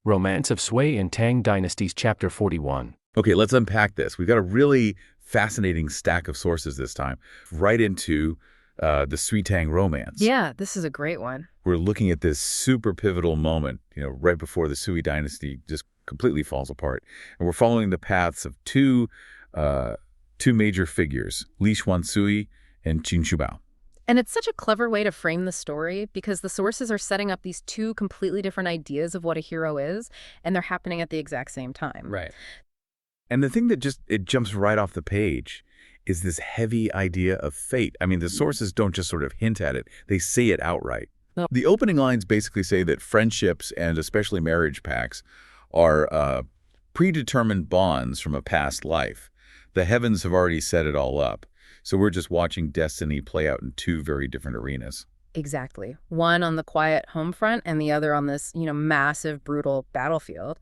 Romance of Sui and Tang Dynasties, Chapter 41. Okay, let's unpack this. We've got a really fascinating stack of sources this time, right into the Sui Tang romance. Yeah, this is a great one. We're looking at this super pivotal moment, right before the Sui dynasty just completely falls apart. And we're following the paths of two major figures, Li Xuansui and Qin Shubao. And it's such a clever way to frame the story because the sources are setting up these two completely different ideas of what a hero is, and they're happening at the exact same time. Right. And the thing that it jumps right off the page is this heavy idea of fate. I mean, the sources don't just sort of hint at it. They say it outright. Oh. The opening lines basically say that friendships and especially marriage pacts are predetermined bonds from a past life. The heavens have already set it all up. So we're just watching destiny play out in two very different arenas. Exactly. One on the quiet home front and the other on this, massive, brutal battlefield.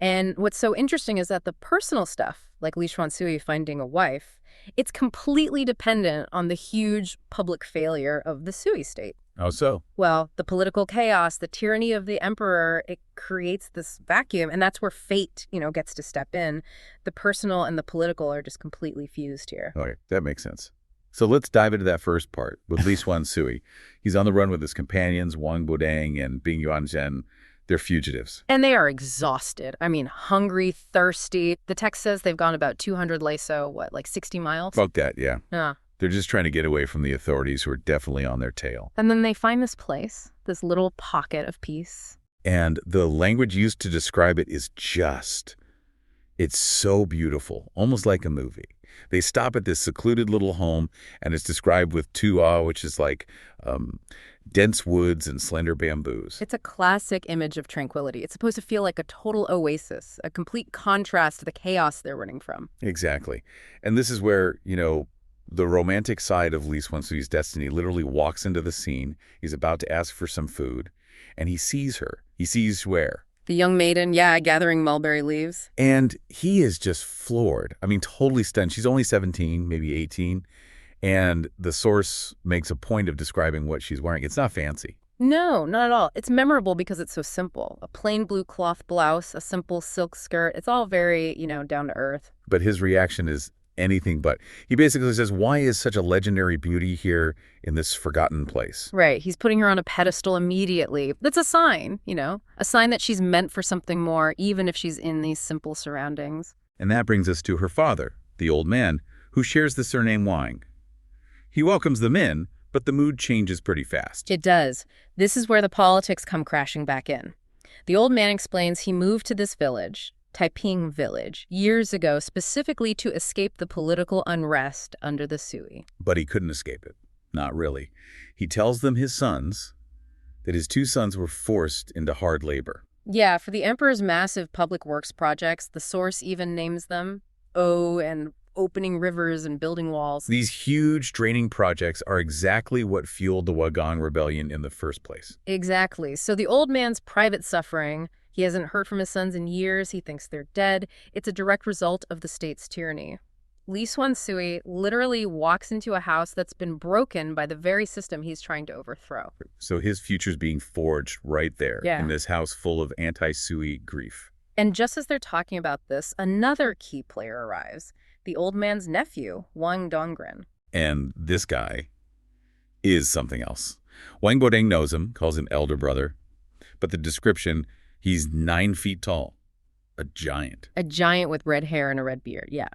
And what's so interesting is that the personal stuff, like Li Xuansui finding a wife, it's completely dependent on the huge public failure of the Sui state. How so? Well, the political chaos, the tyranny of the emperor, it creates this vacuum, and that's where fate, gets to step in. The personal and the political are just completely fused here. Okay, that makes sense. So let's dive into that first part with Li Xuansui. He's on the run with his companions, Wang Bodang and Bing Yuanzhen. They're fugitives. And they are exhausted. I mean, hungry, thirsty. The text says they've gone about 200 leso, 60 miles? About that, yeah. Yeah. They're just trying to get away from the authorities who are definitely on their tail. And then they find this place, this little pocket of peace. And the language used to describe it is it's so beautiful, almost like a movie. They stop at this secluded little home, and it's described with tu'a, which is like dense woods and slender bamboos. It's a classic image of tranquility. It's supposed to feel like a total oasis, a complete contrast to the chaos they're running from. Exactly. And this is where, the romantic side of Li Xuansui's destiny literally walks into the scene. He's about to ask for some food, and he sees her. He sees where? The young maiden, gathering mulberry leaves. And he is just floored. I mean, totally stunned. She's only 17, maybe 18. And the source makes a point of describing what she's wearing. It's not fancy. No, not at all. It's memorable because it's so simple. A plain blue cloth blouse, a simple silk skirt. It's all very, down to earth. But his reaction is anything but. He basically says, why is such a legendary beauty here in this forgotten place? Right. He's putting her on a pedestal immediately. That's a sign, a sign that she's meant for something more, even if she's in these simple surroundings. And that brings us to her father, the old man, who shares the surname Wang. He welcomes them in, but the mood changes pretty fast. It does. This is where the politics come crashing back in. The old man explains he moved to this village, Taiping Village, years ago specifically to escape the political unrest under the Sui. But he couldn't escape it. Not really. He tells them his sons, that his two sons were forced into hard labor. Yeah, for the emperor's massive public works projects, the source even names them and opening rivers and building walls. These huge draining projects are exactly what fueled the Wagang rebellion in the first place. Exactly. So the old man's private suffering, he hasn't heard from his sons in years, he thinks they're dead. It's a direct result of the state's tyranny. Li Xuansui literally walks into a house that's been broken by the very system he's trying to overthrow. So his future's being forged right there in this house full of anti-Sui grief. And just as they're talking about this, another key player arrives. The old man's nephew, Wang Dongren. And this guy is something else. Wang Bodang knows him, calls him elder brother. But the description, he's 9 feet tall. A giant. A giant with red hair and a red beard, yeah.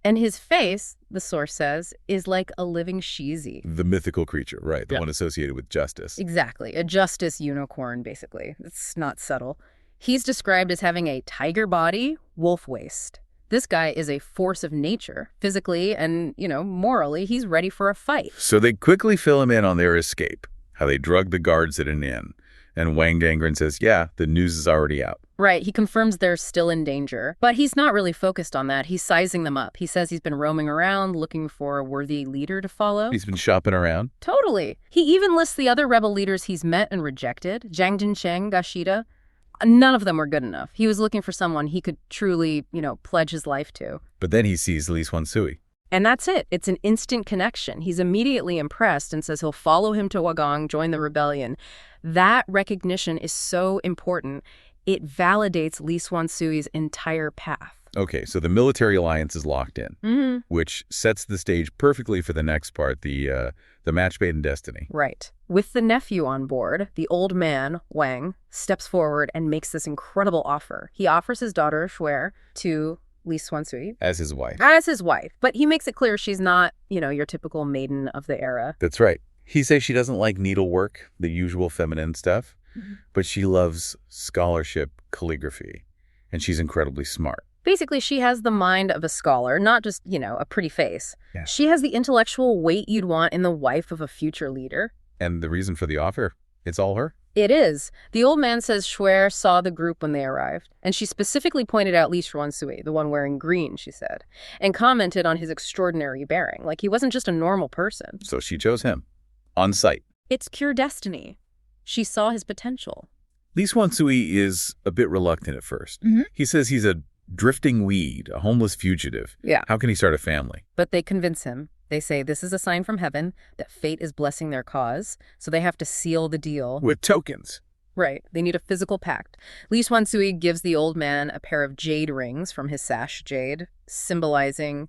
And his face, the source says, is like a living shizi. The mythical creature, right. The one associated with justice. Exactly. A justice unicorn, basically. It's not subtle. He's described as having a tiger body, wolf waist. This guy is a force of nature, physically and, morally. He's ready for a fight. So they quickly fill him in on their escape, how they drug the guards at an inn. And Wang Dongren says, yeah, the news is already out. Right. He confirms they're still in danger. But he's not really focused on that. He's sizing them up. He says he's been roaming around looking for a worthy leader to follow. He's been shopping around? Totally. He even lists the other rebel leaders he's met and rejected. Zhang Jincheng, Gashida. None of them were good enough. He was looking for someone he could truly, pledge his life to. But then he sees Li Xuansui. And that's it. It's an instant connection. He's immediately impressed and says he'll follow him to Wagang, join the rebellion. That recognition is so important. It validates Li Xuansui's entire path. Okay, so the military alliance is locked in, Mm-hmm. which sets the stage perfectly for the next part, the match made in destiny. Right. With the nephew on board, the old man, Wang, steps forward and makes this incredible offer. He offers his daughter, Shuer, to Li Xuansui As his wife. as his wife, but he makes it clear she's not, your typical maiden of the era. That's right. He says she doesn't like needlework, the usual feminine stuff, but she loves scholarship, calligraphy, and she's incredibly smart. Basically, she has the mind of a scholar, not just, a pretty face. Yeah. She has the intellectual weight you'd want in the wife of a future leader. And the reason for the offer, it's all her. It is. The old man says Shuer saw the group when they arrived, and she specifically pointed out Li Xuansui, the one wearing green, she said, and commented on his extraordinary bearing, like he wasn't just a normal person. So she chose him, on sight. It's pure destiny. She saw his potential. Li Xuansui is a bit reluctant at first. He says he's a drifting weed, a homeless fugitive. Yeah. How can he start a family? But they convince him. They say this is a sign from heaven that fate is blessing their cause, so they have to seal the deal. With tokens. Right. They need a physical pact. Li Xuansui gives the old man a pair of jade rings from his sash jade, symbolizing,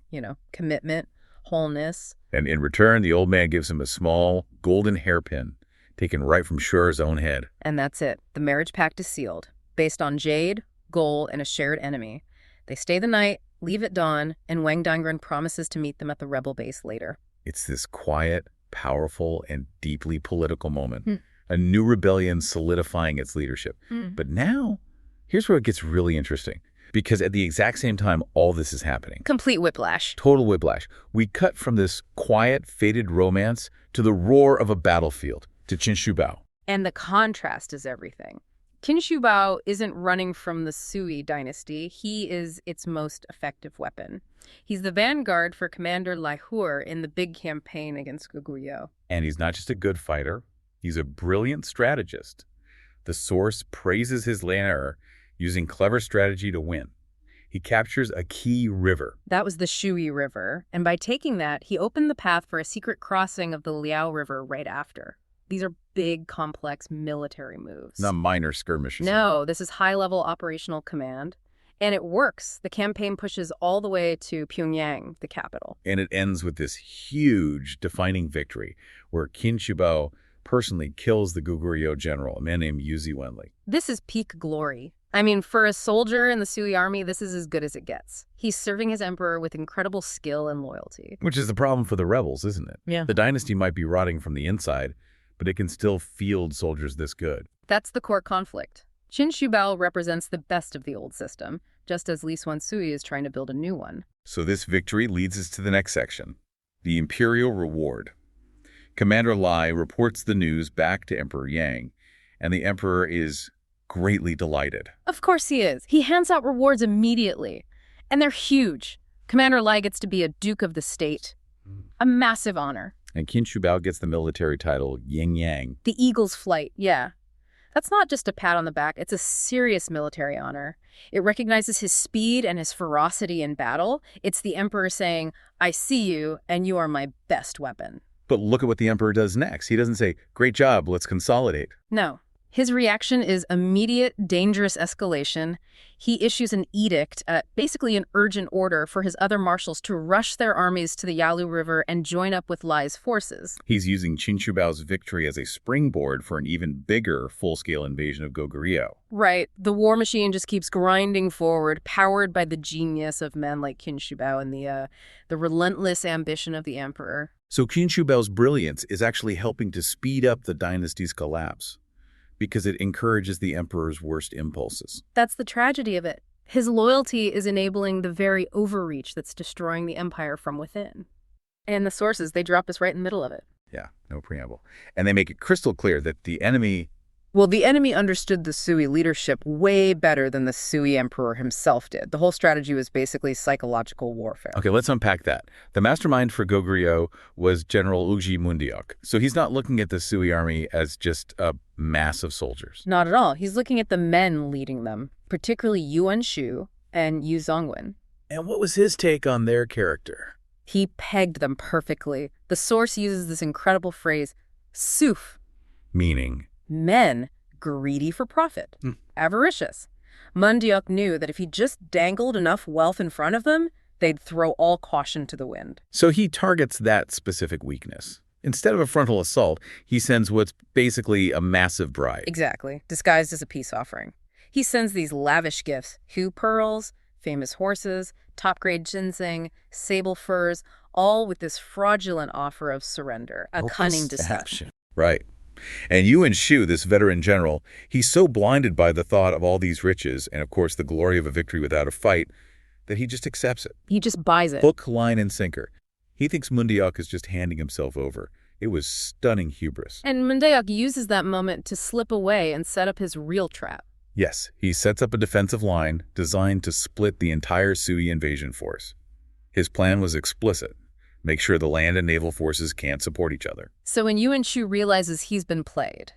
commitment, wholeness. And in return, the old man gives him a small golden hairpin taken right from Shuer's own head. And that's it. The marriage pact is sealed, based on jade, gold, and a shared enemy. They stay the night, leave at dawn, and Wang Dangren promises to meet them at the rebel base later. It's this quiet, powerful, and deeply political moment. A new rebellion solidifying its leadership. But now, here's where it gets really interesting. Because at the exact same time all this is happening, Complete whiplash. total whiplash, we cut from this quiet, faded romance to the roar of a battlefield, to Shubao. And the contrast is everything. Qin Shubao isn't running from the Sui dynasty. He is its most effective weapon. He's the vanguard for Commander Lai Hur in the big campaign against Goguryeo. And he's not just a good fighter, he's a brilliant strategist. The source praises his lair using clever strategy to win. He captures a key river. That was the Shui River, and by taking that, he opened the path for a secret crossing of the Liao River right after. These are big, complex military moves. Not minor skirmishes. No, this is high-level operational command. And it works. The campaign pushes all the way to Pyongyang, the capital. And it ends with this huge defining victory where Qin Shubao personally kills the Goguryeo general, a man named Yu Wenli. This is peak glory. I mean, for a soldier in the Sui army, this is as good as it gets. He's serving his emperor with incredible skill and loyalty. Which is the problem for the rebels, isn't it? Yeah. The dynasty might be rotting from the inside, but it can still field soldiers this good. That's the core conflict. Qin Shubao represents the best of the old system, just as Li Xuansui is trying to build a new one. So this victory leads us to the next section, the imperial reward. Commander Lai reports the news back to Emperor Yang, and the emperor is greatly delighted. Of course he is. He hands out rewards immediately, and they're huge. Commander Lai gets to be a Duke of the State, a massive honor. And Qin Shubao gets the military title Yin Yang. The Eagle's Flight, yeah. That's not just a pat on the back, it's a serious military honor. It recognizes his speed and his ferocity in battle. It's the emperor saying, I see you, and you are my best weapon. But look at what the emperor does next. He doesn't say, great job, let's consolidate. No. His reaction is immediate, dangerous escalation. He issues an edict, basically an urgent order for his other marshals to rush their armies to the Yalu River and join up with Lai's forces. He's using Qin Shubao's victory as a springboard for an even bigger full-scale invasion of Goguryeo. Right. The war machine just keeps grinding forward, powered by the genius of men like Qin Shubao and the relentless ambition of the emperor. So Qin Shubao's brilliance is actually helping to speed up the dynasty's collapse, because it encourages the emperor's worst impulses. That's the tragedy of it. His loyalty is enabling the very overreach that's destroying the empire from within. And the sources, they drop us right in the middle of it. Yeah, no preamble. And they make it crystal clear that the enemy... Well, the enemy understood the Sui leadership way better than the Sui emperor himself did. The whole strategy was basically psychological warfare. Okay, let's unpack that. The mastermind for Goguryeo was General Uji Mundiok. So he's not looking at the Sui army as just a mass of soldiers. Not at all. He's looking at the men leading them, particularly Yuan Shu and Yu Zongwen. And what was his take on their character? He pegged them perfectly. The source uses this incredible phrase, suf, Meaning? men greedy for profit, avaricious. Mundyuk knew that if he just dangled enough wealth in front of them, they'd throw all caution to the wind. So he targets that specific weakness. Instead of a frontal assault, he sends what's basically a massive bribe. Exactly, disguised as a peace offering. He sends these lavish gifts, hue pearls, famous horses, top-grade ginseng, sable furs, all with this fraudulent offer of surrender, a cunning deception. Right. And Yuan Shu, this veteran general, he's so blinded by the thought of all these riches and, of course, the glory of a victory without a fight, that he just accepts it. He just buys it. Hook, line, and sinker. He thinks Mundyuk is just handing himself over. It was stunning hubris. And Mundyuk uses that moment to slip away and set up his real trap. Yes, he sets up a defensive line designed to split the entire Sui invasion force. His plan was explicit. Make sure the land and naval forces can't support each other. So when Yuan Shu realizes he's been played,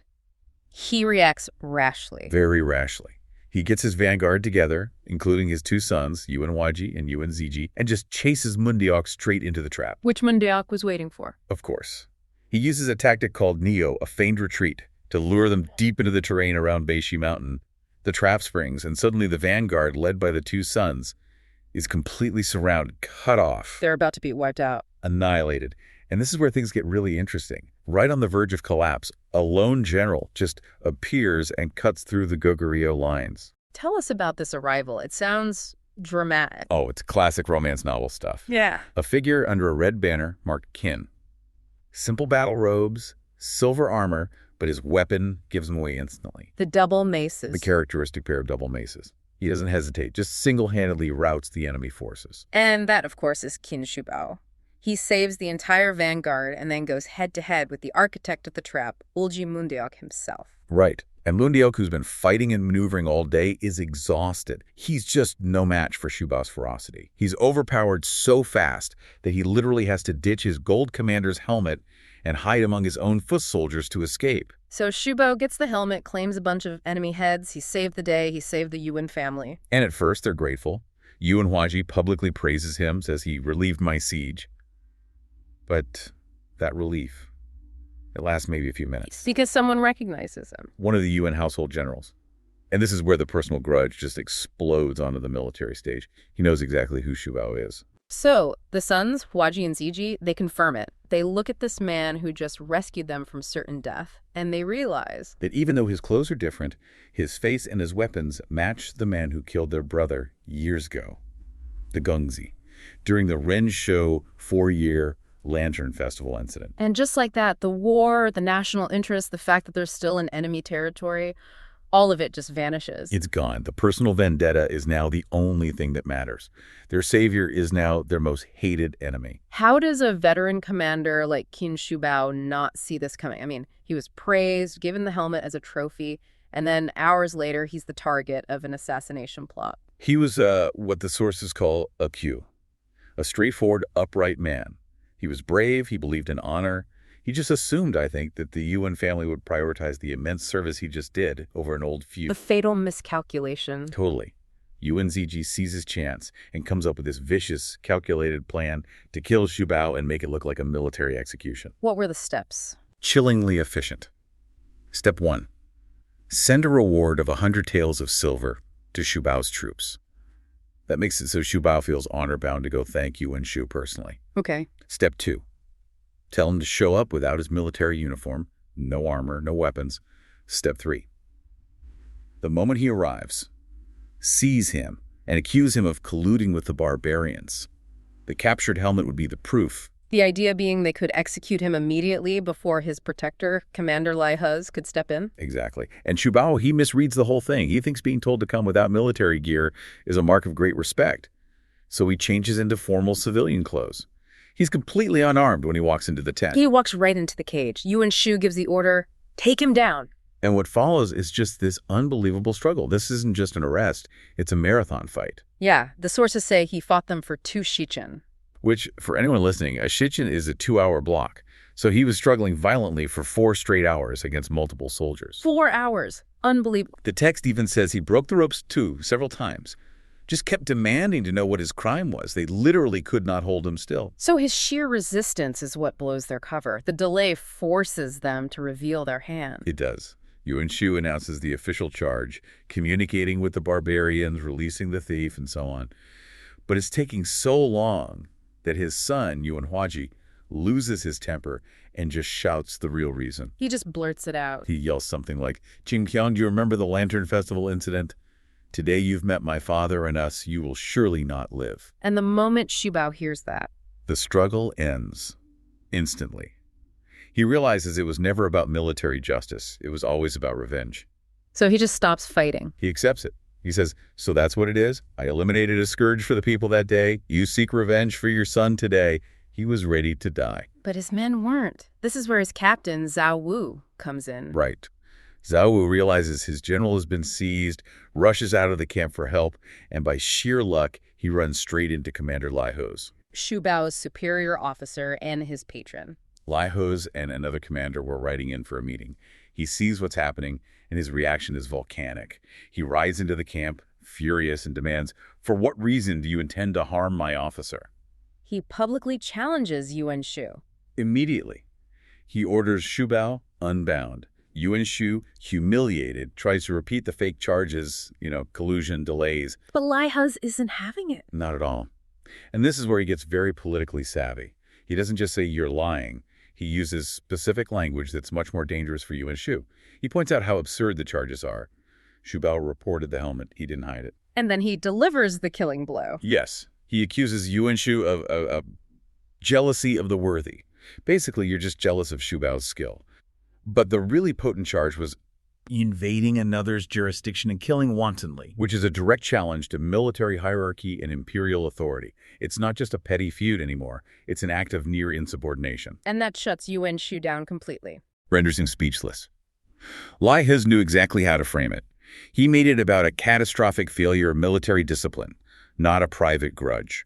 he reacts rashly. Very rashly. He gets his vanguard together, including his two sons, Yuan Huaji and Yuan Ziji, and just chases Mundyuk straight into the trap. Which Mundyuk was waiting for. Of course. He uses a tactic called Neo, a feigned retreat, to lure them deep into the terrain around Beishi Mountain. The trap springs, and suddenly the vanguard, led by the two sons, is completely surrounded, cut off. They're about to be wiped out. Annihilated. And this is where things get really interesting. Right on the verge of collapse, a lone general just appears and cuts through the Goguryeo lines. Tell us about this arrival. It sounds dramatic. Oh, it's classic romance novel stuff. Yeah. A figure under a red banner marked Qin. Simple battle robes, silver armor, but his weapon gives him away instantly. The double maces. The characteristic pair of double maces. He doesn't hesitate, just single-handedly routs the enemy forces. And that, of course, is Qin Shubao. He saves the entire vanguard and then goes head-to-head with the architect of the trap, Ulji Mundyuk himself. Right. And Mundyuk, who's been fighting and maneuvering all day, is exhausted. He's just no match for Shubao's ferocity. He's overpowered so fast that he literally has to ditch his gold commander's helmet and hide among his own foot soldiers to escape. So Shubao gets the helmet, claims a bunch of enemy heads. He saved the day. He saved the Yuan family. And at first, they're grateful. Yuan Huaji publicly praises him, says he relieved my siege. But that relief, it lasts maybe a few minutes. Because someone recognizes him. One of the UN household generals. And this is where the personal grudge just explodes onto the military stage. He knows exactly who Shubao is. So the sons, Huaji and Ziji, they confirm it. They look at this man who just rescued them from certain death, and they realize that even though his clothes are different, his face and his weapons match the man who killed their brother years ago, the Gungzi, during the Rensho 4-year Lantern Festival incident. And just like that, the war, the national interest, the fact that they're still in enemy territory, all of it just vanishes. It's gone. The personal vendetta is now the only thing that matters. Their savior is now their most hated enemy. How does a veteran commander like Qin Shubao not see this coming? I mean, he was praised, given the helmet as a trophy, and then hours later, he's the target of an assassination plot. He was what the sources call a Q, a straightforward, upright man. He was brave. He believed in honor. He just assumed, I think, that the Yuan family would prioritize the immense service he just did over an old feud. A fatal miscalculation. Totally. Yuan Ziji sees his chance and comes up with this vicious, calculated plan to kill Shubao and make it look like a military execution. What were the steps? Chillingly efficient. Step 1. Send a reward of 100 taels of silver to Shubao's troops. That makes it so Shubao feels honor-bound to go thank Yuan Shu personally. Okay. Step 2. Tell him to show up without his military uniform, no armor, no weapons. Step 3. The moment he arrives, seize him and accuse him of colluding with the barbarians. The captured helmet would be the proof. The idea being they could execute him immediately before his protector, Commander Lai Huz, could step in? Exactly. And Shubao, he misreads the whole thing. He thinks being told to come without military gear is a mark of great respect. So he changes into formal civilian clothes. He's completely unarmed when he walks into the tent. He walks right into the cage. Yuan Shu gives the order, take him down. And what follows is just this unbelievable struggle. This isn't just an arrest. It's a marathon fight. Yeah, the sources say he fought them for 2 shichen. Which, for anyone listening, a shichen is a 2-hour block. So he was struggling violently for 4 straight hours against multiple soldiers. 4 hours. Unbelievable. The text even says he broke the ropes too, several times. Just kept demanding to know what his crime was. They literally could not hold him still. So his sheer resistance is what blows their cover. The delay forces them to reveal their hand. It does. Yuan Shu announces the official charge, communicating with the barbarians, releasing the thief, and so on. But it's taking so long that his son, Yuan Huaji, loses his temper and just shouts the real reason. He just blurts it out. He yells something like, "Qingqiang, do you remember the Lantern Festival incident? Today you've met my father and us, you will surely not live." And the moment Shubao hears that, The struggle ends instantly. He realizes it was never about military justice. It was always about revenge. so he just stops fighting. He accepts it. He says, "So that's what it is? I eliminated a scourge for the people that day. You seek revenge for your son today." He was ready to die. But his men weren't. This is where his captain, Zhao Wu, comes in. Right. Zhao Wu realizes his general has been seized, rushes out of the camp for help, and by sheer luck, he runs straight into Commander Lai Ho's. Shubao's superior officer and his patron. Lai Ho's and another commander were riding in for a meeting. He sees what's happening, and his reaction is volcanic. He rides into the camp, furious, and demands, "For what reason do you intend to harm my officer?" He publicly challenges Yuan Shu. Immediately, he orders Shubao unbound. Yuan Shu, humiliated, tries to repeat the fake charges, collusion, delays. But Lai Huz isn't having it. Not at all. And this is where he gets very politically savvy. He doesn't just say, "You're lying." He uses specific language that's much more dangerous for Yuan Shu. He points out how absurd the charges are. Shubao reported the helmet. He didn't hide it. And then he delivers the killing blow. Yes. He accuses Yuan Shu of jealousy of the worthy. Basically, you're just jealous of Shubao's skill. But the really potent charge was invading another's jurisdiction and killing wantonly, which is a direct challenge to military hierarchy and imperial authority. It's not just a petty feud anymore. It's an act of near insubordination. And that shuts Yuan Shu down completely. Renders him speechless. Lai Huz knew exactly how to frame it. He made it about a catastrophic failure of military discipline, not a private grudge.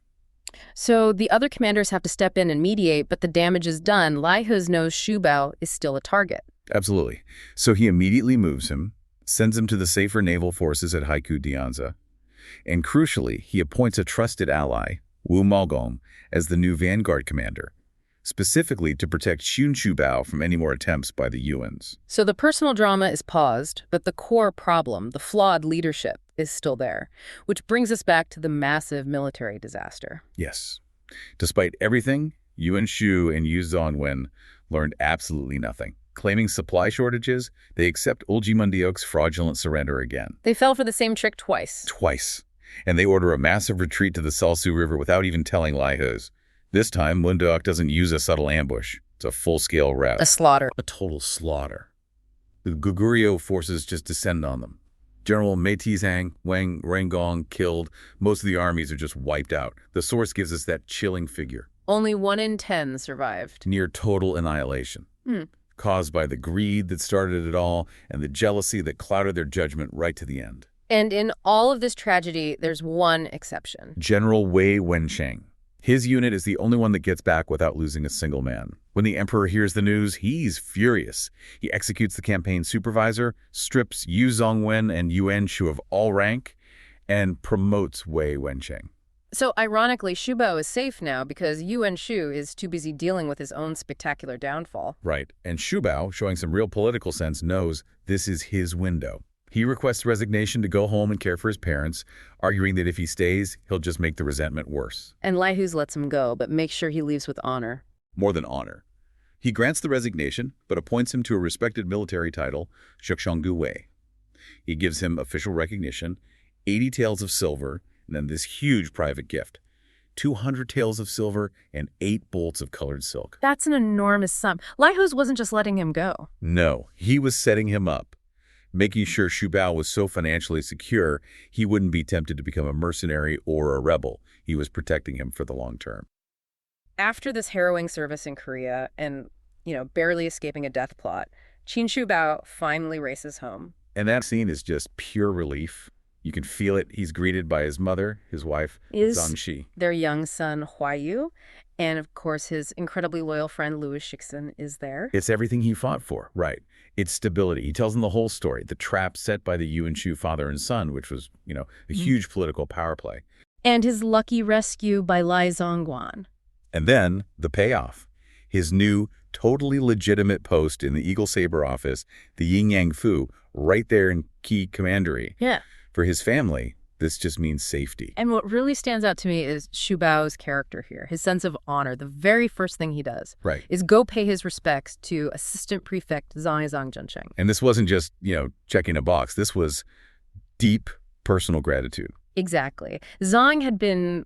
So the other commanders have to step in and mediate, but the damage is done. Lai Huz knows Shubao is still a target. Absolutely. So he immediately moves him, sends him to the safer naval forces at Haiku Dianza, and crucially, he appoints a trusted ally, Wu Maogong, as the new vanguard commander, specifically to protect Xun Shubao from any more attempts by the Yuans. So the personal drama is paused, but the core problem, the flawed leadership, is still there, which brings us back to the massive military disaster. Yes. Despite everything, Yuan Shu and Yu Zongwen learned absolutely nothing. Claiming supply shortages, they accept Ulji Mundiok's fraudulent surrender again. They fell for the same trick twice. Twice. And they order a massive retreat to the Salsu River without even telling Lai Huz. This time, Mundiok doesn't use a subtle ambush. It's a full-scale rout. A slaughter. A total slaughter. The Goguryeo forces just descend on them. General Mei Tizang, Wang Rengong killed. Most of the armies are just wiped out. The source gives us that chilling figure. Only 1 in 10 survived. Near total annihilation. Caused by the greed that started it all and the jealousy that clouded their judgment right to the end. And in all of this tragedy, there's one exception. General Wei Wensheng. His unit is the only one that gets back without losing a single man. When the emperor hears the news, he's furious. He executes the campaign supervisor, strips Yu Zongwen and Yuan Shu of all rank, and promotes Wei Wensheng. So ironically, Shubao is safe now because Yuan Shu is too busy dealing with his own spectacular downfall. Right. And Shubao, showing some real political sense, knows this is his window. He requests resignation to go home and care for his parents, arguing that if he stays, he'll just make the resentment worse. And Lai Huz lets him go, but makes sure he leaves with honor. More than honor. He grants the resignation, but appoints him to a respected military title, Shukshongu Wei. He gives him official recognition, 80 taels of silver, and then this huge private gift, 200 taels of silver and 8 bolts of colored silk. That's an enormous sum. Lai Huz wasn't just letting him go. No, he was setting him up, making sure Shubao was so financially secure he wouldn't be tempted to become a mercenary or a rebel. He was protecting him for the long term. After this harrowing service in Korea and, barely escaping a death plot, Qin Shubao finally races home. And that scene is just pure relief. You can feel it. He's greeted by his mother, his wife, Zhang Shi. Their young son, Huayu, and of course his incredibly loyal friend Louis Shixin is there. It's everything he fought for, right. It's stability. He tells them the whole story, the trap set by the Yuan Shu father and son, which was, a huge political power play. And his lucky rescue by Lai Zongguan. And then the payoff, his new totally legitimate post in the Eagle Saber office, the Yin Yang Fu, right there in key commandery. Yeah. For his family, this just means safety. And what really stands out to me is Shubao's character here, his sense of honor. The very first thing he does Right. is go pay his respects to Assistant Prefect Zhang Zhangzhensheng. And this wasn't just, checking a box. This was deep personal gratitude. Exactly. Zhang had been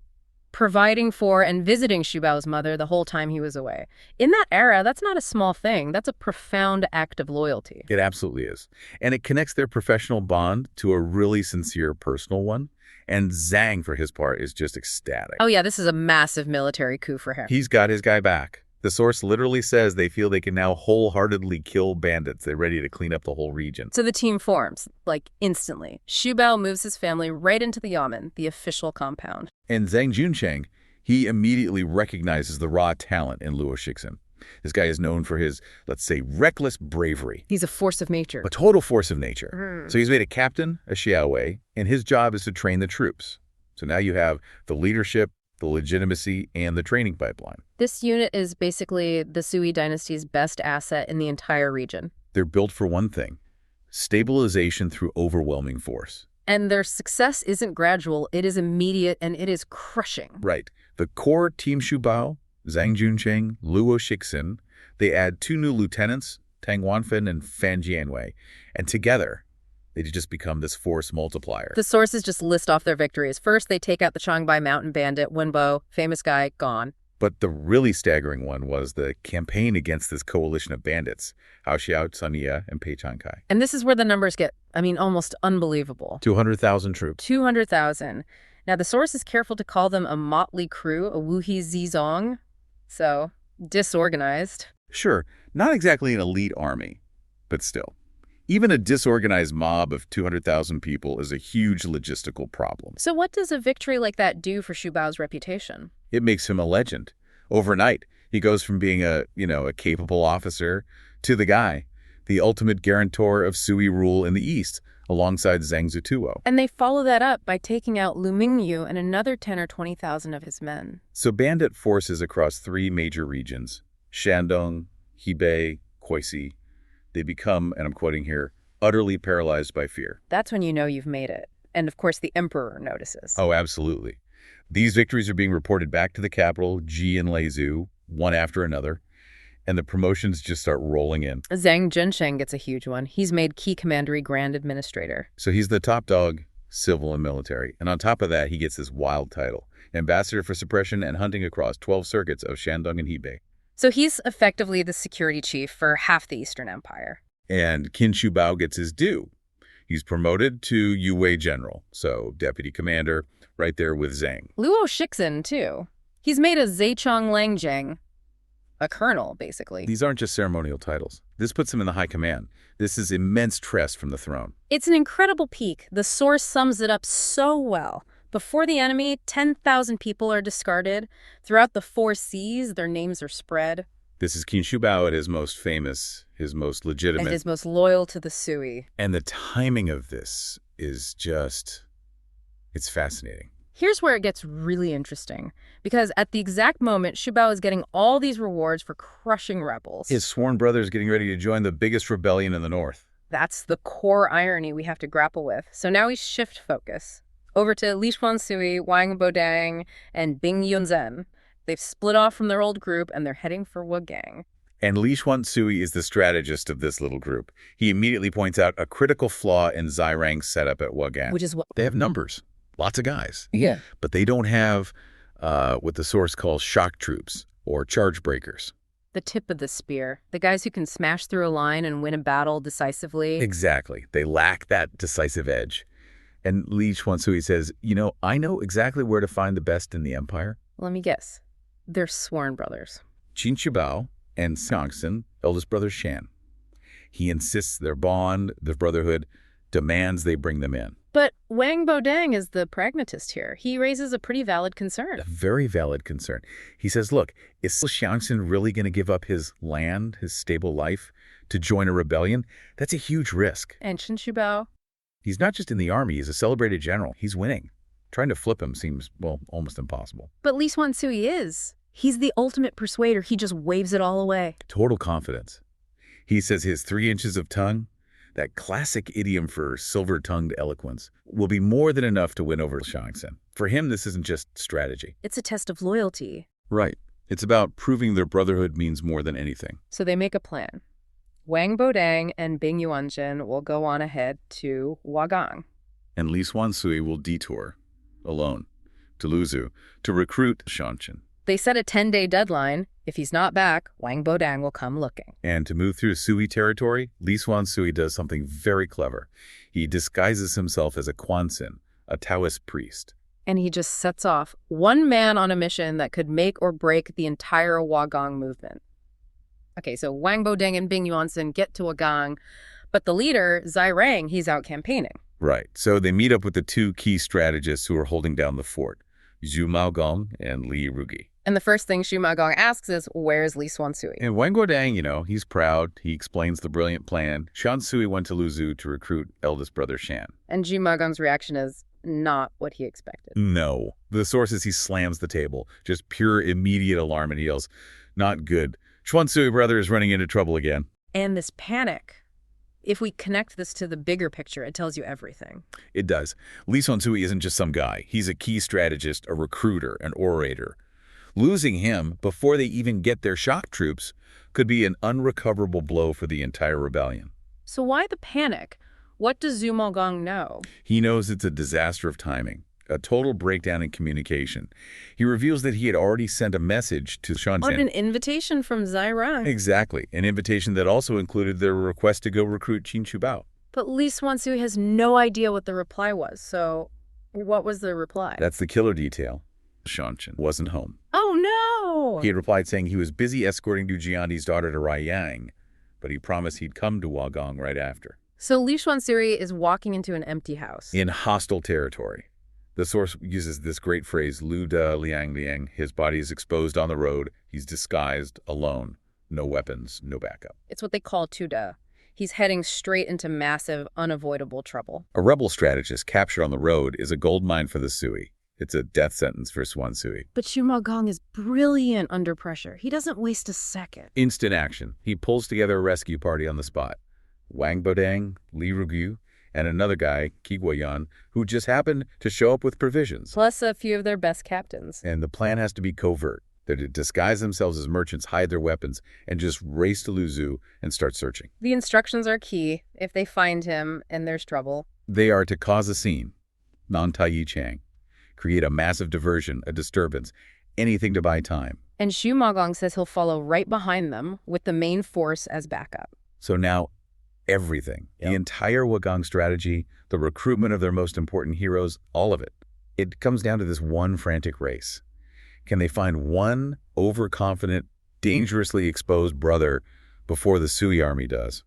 providing for and visiting Shubao's mother the whole time he was away. In that era, that's not a small thing. That's a profound act of loyalty. It absolutely is. And it connects their professional bond to a really sincere personal one. And Zhang, for his part, is just ecstatic. Oh yeah, this is a massive military coup for him. He's got his guy back. The source literally says they feel they can now wholeheartedly kill bandits. They're ready to clean up the whole region. So the team forms, like, instantly. Shubao moves his family right into the Yamen, the official compound. And Zhang Juncheng, he immediately recognizes the raw talent in Luo Shixin. This guy is known for his, let's say, reckless bravery. He's a force of nature. A total force of nature. So he's made a captain, a Xiaowei, and his job is to train the troops. So now you have the leadership, the legitimacy, and the training pipeline. This unit is basically the Sui dynasty's best asset in the entire region. They're built for one thing: stabilization through overwhelming force. And their success isn't gradual, it is immediate, and it is crushing. Right. The core Team Shubao, Zhang Juncheng, Luo Shixin, they add 2 new lieutenants, Tang Wanfen and Fan Jianwei, and together they just become this force multiplier. The sources just list off their victories. First, they take out the Changbai mountain bandit, Wenbo, famous guy, gone. But the really staggering one was the campaign against this coalition of bandits, Hao Xiao, Cania, and Pei Changkai. And this is where the numbers get, almost unbelievable. 200,000 troops. 200,000. Now, the source is careful to call them a motley crew, a wuhi zizong, so disorganized. Sure, not exactly an elite army, but still. Even a disorganized mob of 200,000 people is a huge logistical problem. So what does a victory like that do for Shubao's reputation? It makes him a legend. Overnight, he goes from being a capable officer to the guy, the ultimate guarantor of Sui rule in the East, alongside Zhang Zutuo. And they follow that up by taking out Lu Mingyu and another 10 or 20,000 of his men. So bandit forces across 3 major regions, Shandong, Hebei, Koisi, they become, and I'm quoting here, utterly paralyzed by fear. That's when you know you've made it. And of course, the emperor notices. Oh, absolutely. These victories are being reported back to the capital, Ji and Leizhou, one after another, and the promotions just start rolling in. Zhang Junsheng gets a huge one. He's made key commandery grand administrator. So he's the top dog, civil and military. And on top of that, he gets this wild title, ambassador for suppression and hunting across 12 circuits of Shandong and Hebei. So he's effectively the security chief for half the Eastern Empire. And Qin Shubao gets his due. He's promoted to Yue General, so deputy commander, right there with Zhang. Luo Shixin, too. He's made a Zaichang Langjang, a colonel, basically. These aren't just ceremonial titles. This puts him in the high command. This is immense trust from the throne. It's an incredible peak. The source sums it up so well. Before the enemy, 10,000 people are discarded. Throughout the 4 seas, their names are spread. This is Qin Shubao at his most famous, his most legitimate. And his most loyal to the Sui. And the timing of this is just, it's fascinating. Here's where it gets really interesting. Because at the exact moment, Shubao is getting all these rewards for crushing rebels. His sworn brother is getting ready to join the biggest rebellion in the north. That's the core irony we have to grapple with. So now we shift focus over to Li Xuansui, Wang Bodang, and Bing Yunzhen. They've split off from their old group, and they're heading for Wugang. And Li Xuansui is the strategist of this little group. He immediately points out a critical flaw in Zairang's setup at Wugan. Which is what? They have numbers, lots of guys. Yeah. But they don't have what the source calls shock troops or charge breakers. The tip of the spear. The guys who can smash through a line and win a battle decisively. Exactly. They lack that decisive edge. And Li Xuansui says, I know exactly where to find the best in the empire. Let me guess. They're sworn brothers. Qin Shubao and Xiangxin, eldest brother Shan. He insists their bond, their brotherhood, demands they bring them in. But Wang Bodang is the pragmatist here. He raises a pretty valid concern. A very valid concern. He says, look, is Xiangxin really going to give up his land, his stable life, to join a rebellion? That's a huge risk. And Qin Shubao? He's not just in the army. He's a celebrated general. He's winning. Trying to flip him seems, almost impossible. But Li Xuansui is. He's the ultimate persuader. He just waves it all away. Total confidence. He says his 3 inches of tongue, that classic idiom for silver-tongued eloquence, will be more than enough to win over Shangxin. For him, this isn't just strategy. It's a test of loyalty. Right. It's about proving their brotherhood means more than anything. So they make a plan. Wang Bodang and Bing Yuanjun will go on ahead to Wagang. And Li Xuansui will detour, alone, to Luzhu to recruit Shangxin. They set a 10-day deadline. If he's not back, Wang Bodang will come looking. And to move through Sui territory, Li Xuansui does something very clever. He disguises himself as a Quanxin, a Taoist priest. And he just sets off, one man on a mission that could make or break the entire Wagang movement. Okay, so Wang Bodeng and Bing Yuanjun get to Wagang, but the leader, Zai Rang, he's out campaigning. Right. So they meet up with the 2 key strategists who are holding down the fort, Zhu Maogong and Li Rugi. And the first thing Xu Maogong asks is, where's Li Xuansui? And Wang Guodang, he's proud. He explains the brilliant plan. Shansui went to Luzhu to recruit eldest brother Shan. And Xu Maogong's reaction is not what he expected. No. The source is he slams the table. Just pure immediate alarm and he yells, not good. Xuansui brother is running into trouble again. And this panic, if we connect this to the bigger picture, it tells you everything. It does. Li Xuansui isn't just some guy. He's a key strategist, a recruiter, an orator. Losing him before they even get their shock troops could be an unrecoverable blow for the entire rebellion. So why the panic? What does Zhu Maogong know? He knows it's a disaster of timing, a total breakdown in communication. He reveals that he had already sent a message to Shenzhen. What, an invitation from Zai Rang? Exactly, an invitation that also included their request to go recruit Qin Shubao. But Li Xuansui has no idea what the reply was, so what was the reply? That's the killer detail. Shenzhen wasn't home. Oh, no! He had replied saying he was busy escorting Du Jiandi's daughter to Raiyang, but he promised he'd come to Wagong right after. So Li Xuansui is walking into an empty house. In hostile territory. The source uses this great phrase, Lu Da Liang Liang. His body is exposed on the road. He's disguised, alone. No weapons, no backup. It's what they call Tuda. He's heading straight into massive, unavoidable trouble. A rebel strategist captured on the road is a gold mine for the Sui. It's a death sentence for Xuansui. But Xu Maogong is brilliant under pressure. He doesn't waste a second. Instant action. He pulls together a rescue party on the spot. Wang Bodang, Li Rugu, and another guy, Qi Guoyan, who just happened to show up with provisions. Plus a few of their best captains. And the plan has to be covert. They're to disguise themselves as merchants, hide their weapons, and just race to Luzhu and start searching. The instructions are key. If they find him and there's trouble, they are to cause a scene, non-Tai Chang, create a massive diversion, a disturbance, anything to buy time. And Xu Maogong says he'll follow right behind them with the main force as backup. So now, everything, the entire Wagong strategy, the recruitment of their most important heroes, all of it, it comes down to this one frantic race. Can they find one overconfident, dangerously exposed brother before the Sui army does?